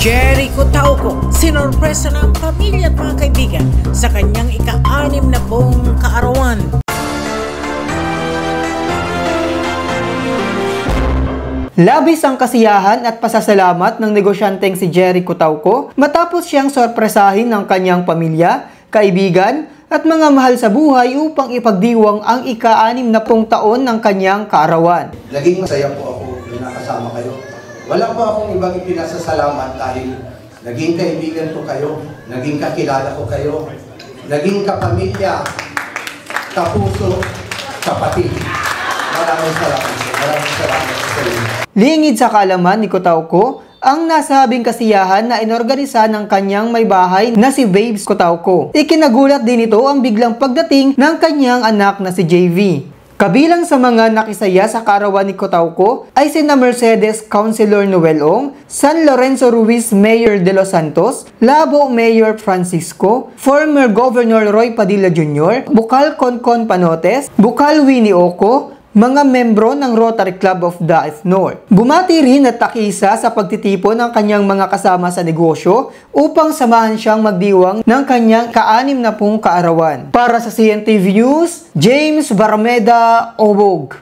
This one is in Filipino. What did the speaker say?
Jericho Tauco, sinorpresa ng pamilya at mga kaibigan sa kanyang ika-6 na buong kaarawan. Labis ang kasiyahan at pasasalamat ng negosyanteng si Jericho Tauco matapos siyang sorpresahin ng kanyang pamilya, kaibigan at mga mahal sa buhay upang ipagdiwang ang ika-6 na taon ng kanyang kaarawan. Naging masaya po ako na nakasama kayo. Wala po akong ibang ipinasasalamat dahil naging kaibigan ko kayo, naging kakilala ko kayo, naging kapamilya, kapuso, kapatid. Maraming salamat. Maraming salamat sa inyo. Lingid sa kaalaman ni Tauco ang nasabing kasiyahan na inorganisa ng kanyang may bahay na si Babes Tauco. Ikinagulat din ito ang biglang pagdating ng kanyang anak na si JV. Kabilang sa mga nakisaya sa kaarawan ni Tauco ay sina Mercedes Councilor Noel Ong, San Lorenzo Ruiz Mayor De Los Santos, Labo Mayor Francisco, former Governor Roy Padilla Jr., Bukal Concon Panotes, Bukal Winnie Oco, mga membro ng Rotary Club of Daif North. Bumati rin at takisa sa pagtitipon ng kanyang mga kasama sa negosyo upang samahan siyang magdiwang ng kanyang ka-6 na kaarawan. Para sa CNTV News, James Barmeda, Obog.